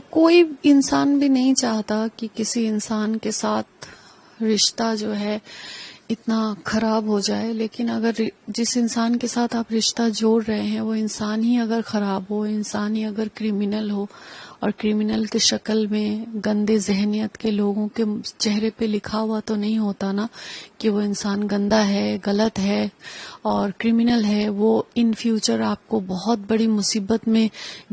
کوئی انسان بھی نہیں چاہتا کہ کسی انسان کے ساتھ رشتہ جو ہے اتنا خراب ہو جائے، لیکن اگر جس انسان کے ساتھ آپ رشتہ جوڑ رہے ہیں وہ انسان ہی اگر خراب ہو، انسان ہی اگر کرمنل ہو، اور کرمنل کی شکل میں گندے ذہنیت کے لوگوں کے چہرے پہ لکھا ہوا تو نہیں ہوتا نا کہ وہ انسان گندا ہے، غلط ہے اور کرمنل ہے، وہ ان فیوچر آپ کو بہت بڑی مصیبت میں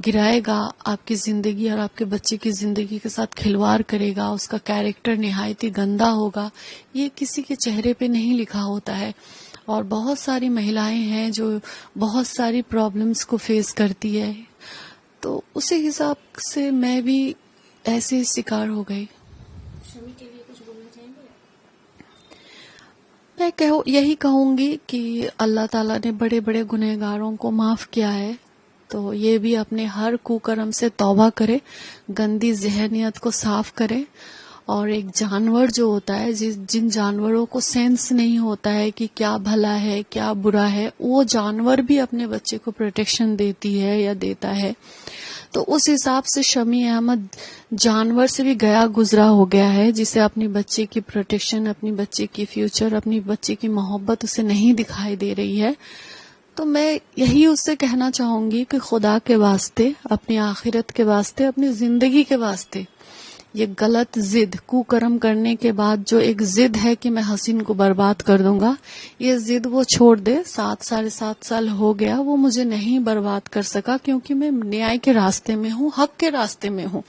گرائے گا، آپ کی زندگی اور آپ کے بچے کی زندگی کے ساتھ کھلواڑ کرے گا، اس کا کیریکٹر نہایت ہی گندا ہوگا، یہ کسی کے چہرے پہ نہیں لکھا ہوتا ہے۔ اور بہت ساری مہلائیں ہیں جو بہت ساری پرابلمز کو فیس کرتی ہے، تو اسی حساب سے میں بھی ایسے ہی شکار ہو گئی۔ شمی کے لیے کچھ بولنا چاہیں گے؟ میں یہی کہوں گی کہ اللہ تعالیٰ نے بڑے بڑے گنہگاروں کو معاف کیا ہے، تو یہ بھی اپنے ہر کوکرم سے توبہ کرے، گندی ذہنیت کو صاف کرے، اور ایک جانور جو ہوتا ہے، جن جانوروں کو سینس نہیں ہوتا ہے کہ کیا بھلا ہے کیا برا ہے، وہ جانور بھی اپنے بچے کو پروٹیکشن دیتی ہے یا دیتا ہے، تو اس حساب سے شمی احمد جانور سے بھی گیا گزرا ہو گیا ہے، جسے اپنی بچے کی پروٹیکشن، اپنی بچے کی فیوچر، اپنی بچے کی محبت اسے نہیں دکھائی دے رہی ہے۔ تو میں یہی اس سے کہنا چاہوں گی کہ خدا کے واسطے، اپنی آخرت کے واسطے، اپنی زندگی کے واسطے، یہ غلط ضد کوکرم کرنے کے بعد جو ایک ضد ہے کہ میں حسین کو برباد کر دوں گا، یہ ضد وہ چھوڑ دے۔ 7 سال ہو گیا، وہ مجھے نہیں برباد کر سکا، کیونکہ میں نیائے کے راستے میں ہوں، حق کے راستے میں ہوں،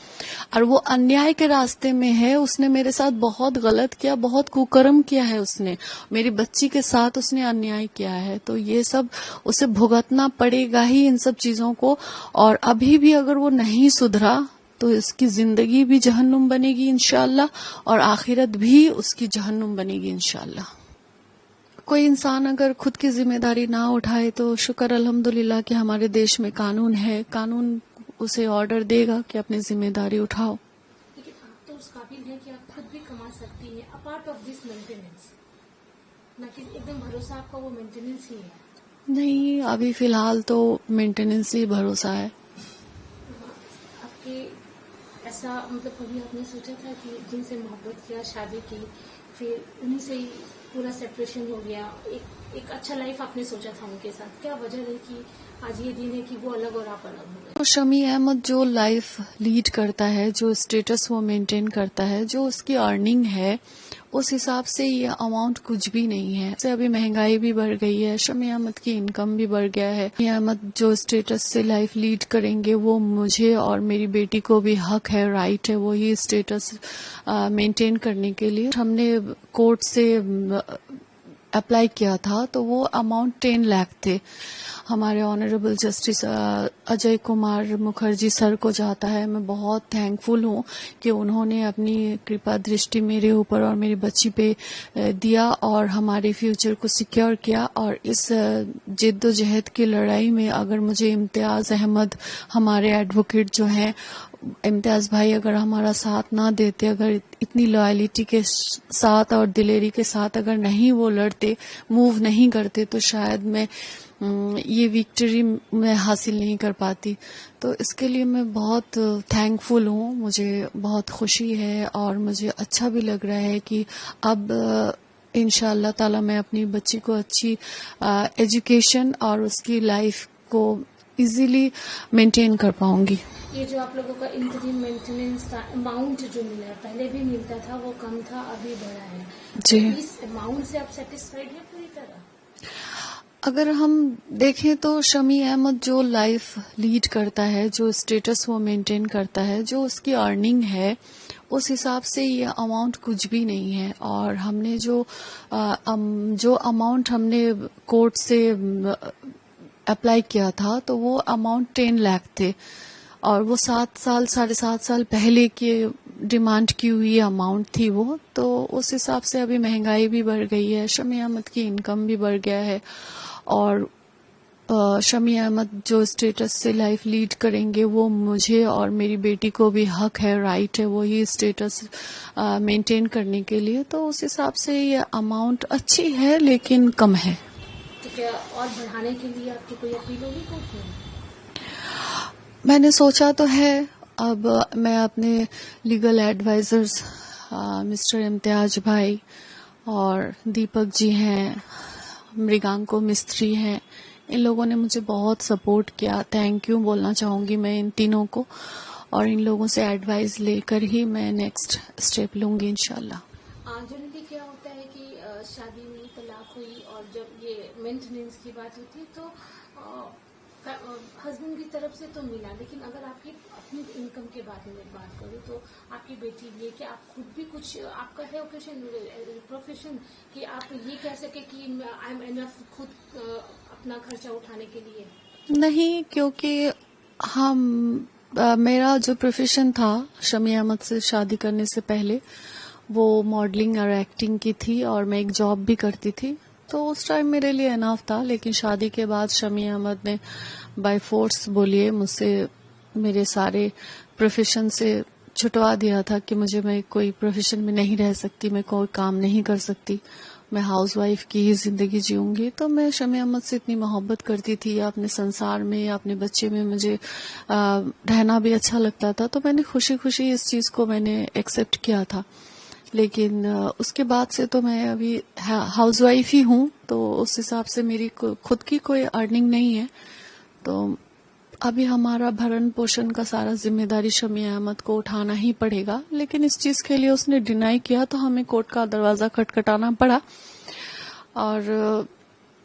اور وہ انیائے کے راستے میں ہے۔ اس نے میرے ساتھ بہت غلط کیا، بہت کوکرم کیا ہے، اس نے میری بچی کے ساتھ اس نے انیائے کیا ہے، تو یہ سب اسے بھگتنا پڑے گا ہی ان سب چیزوں کو۔ اور ابھی بھی اگر وہ نہیں سدھرا تو اس کی زندگی بھی جہنم بنے گی انشاءاللہ، اور آخرت بھی اس کی جہنم بنے گی انشاءاللہ۔ کوئی انسان اگر خود کی ذمہ داری نہ اٹھائے تو شکر الحمدللہ کہ ہمارے دیش میں قانون ہے، قانون اسے آرڈر دے گا کہ اپنی ذمہ داری اٹھاؤ۔ لیکن آپ تو اس قابل ہیں کہ آپ خود بھی کما سکتی ہیں، اپارٹ آف دس مینٹیننس، نہ کہ ایک دم بھروسہ آپ کا وہ مینٹیننس ہی ہے۔ نہیں، ابھی فی الحال تو مینٹیننس ہی بھروسہ ہے۔ آپ کے ایسا مطلب کبھی آپ نے سوچا تھا کہ جن سے محبت کیا، شادی کی، پھر انہیں سے ہی پورا سیپریشن ہو گیا، ایک اچھا لائف آپ نے سوچا تھا ان کے ساتھ، کیا وجہ ہے کہ آج یہ دن ہے کہ وہ الگ اور آپ الگ ہو گئے؟ شمی احمد جو لائف لیڈ کرتا ہے، جو اسٹیٹس وہ مینٹین کرتا ہے، جو اس کی ارننگ ہے، اس حساب سے یہ اماؤنٹ کچھ بھی نہیں ہے۔ سے ابھی مہنگائی بھی بڑھ گئی ہے، شمی احمد کی انکم بھی بڑھ گیا ہے۔ شمی احمد جو اسٹیٹس سے لائف لیڈ کریں گے، وہ مجھے اور میری بیٹی کو بھی حق ہے، رائٹ ہے وہی اسٹیٹس مینٹین کرنے کے لیے۔ ہم نے کورٹ سے اپلائی کیا تھا تو وہ اماؤنٹ 10 لاکھ تھے۔ ہمارے آنریبل جسٹس اجے کمار مکھرجی سر کو جاتا ہے، میں بہت تھینک فل ہوں کہ انہوں نے اپنی کرپا درشٹی میرے اوپر اور میری بچی پہ دیا اور ہمارے فیوچر کو سیکیور کیا۔ اور اس جد و جہد کی لڑائی میں اگر مجھے امتیاز احمد، ہمارے ایڈوکیٹ جو ہیں، امتیاز بھائی اگر ہمارا ساتھ نہ دیتے، اگر اتنی لائلٹی کے ساتھ اور دلیری کے ساتھ اگر نہیں وہ لڑتے، موو نہیں کرتے، تو شاید میں یہ وکٹری میں حاصل نہیں کر پاتی۔ تو اس کے لیے میں بہت تھینک فل ہوں، مجھے بہت خوشی ہے اور مجھے اچھا بھی لگ رہا ہے کہ اب انشاء اللہ تعالی میں اپنی بچی کو اچھی ایجوکیشن اور اس کی لائف کو ایزیلی مینٹین کر پاؤں گی۔ یہ جو آپ لوگوں کا انتریم مینٹیننس کا اماؤنٹ جو ملا ہے، پہلے بھی ملتا تھا، وہ کم تھا، ابھی بڑھا ہے، جی، اس اماؤنٹ سے آپ سیٹسفائیڈ ہیں پوری طرح؟ اگر ہم دیکھیں تو شمی احمد جو لائف لیڈ کرتا ہے، جو اسٹیٹس وہ مینٹین کرتا ہے، جو اس کی ارننگ ہے، اس حساب سے یہ اماؤنٹ کچھ بھی نہیں ہے۔ اور ہم نے جو اماؤنٹ ہم نے کورٹ سے اپلائی کیا تھا تو وہ اماؤنٹ 10 لاکھ تھے، اور وہ 7 سال پہلے کی ڈیمانڈ کی ہوئی اماؤنٹ تھی وہ، تو اس حساب سے ابھی مہنگائی بھی بڑھ گئی ہے، شمی احمد کی انکم بھی بڑھ گیا ہے، اور شمی احمد جو اسٹیٹس سے لائف لیڈ کریں گے، وہ مجھے اور میری بیٹی کو بھی حق ہے، رائٹ ہے وہی اسٹیٹس مینٹین کرنے کے لیے۔ تو اس حساب سے یہ اماؤنٹ اچھی ہے لیکن کم ہے۔ تو کیا اور بڑھانے کے لیے آپ کی کوئی اپیل ہوگی کورٹ میں؟ میں نے سوچا تو ہے، اب میں اپنے لیگل ایڈوائزرز مسٹر امتیاز بھائی اور دیپک جی ہیں، مریگانکو مستری ہیں، ان لوگوں نے مجھے بہت سپورٹ کیا. تھینک یو بولنا چاہوں گی میں ان تینوں کو، اور ان لوگوں سے ایڈوائز لے کر ہی میں نیکسٹ اسٹیپ لوں گی انشاءاللہ. جنرلی کیا ہوتا ہے کہ شادی میں طلاق ہوئی اور جب یہ مینٹیننس کی بات ہوتی ہے تو ہسبینڈ کی طرف سے تو ملا، لیکن اگر آپ کی اپنی انکم کے بارے میں بات کروں تو آپ کی بیٹی یہ کہ آپ خود بھی کچھ آپ کا ہے پروفیشن کہ آپ یہ کہہ سکے کہ آئی ایم انف خود اپنا خرچہ اٹھانے کے لیے؟ نہیں، کیونکہ میرا جو پروفیشن تھا شمی احمد سے شادی کرنے سے پہلے وہ ماڈلنگ اور ایکٹنگ کی تھی، اور میں ایک جاب بھی کرتی تھی، تو اس ٹائم میرے لیے انف تھا. لیکن شادی کے بعد شمی احمد نے بائی فورس بولیے مجھ سے میرے سارے پروفیشن سے چھٹوا دیا تھا کہ میں کوئی پروفیشن میں نہیں رہ سکتی، میں کوئی کام نہیں کر سکتی، میں ہاؤس وائف کی ہی زندگی جیوں گی. تو میں شمی احمد سے اتنی محبت کرتی تھی، یا اپنے سنسار میں یا اپنے بچے میں مجھے رہنا بھی اچھا لگتا تھا، تو میں نے خوشی خوشی اس چیز کو میں نے ایکسپٹ کیا تھا. لیکن اس کے بعد سے تو میں ابھی ہاؤس وائف ہی ہوں، تو اس حساب سے میری خود کی کوئی ارننگ نہیں ہے. تو ابھی ہمارا بھرن پوشن کا سارا ذمہ داری شمی احمد کو اٹھانا ہی پڑے گا. لیکن اس چیز کے لیے اس نے ڈینائی کیا تو ہمیں کورٹ کا دروازہ کھٹکھٹانا پڑا، اور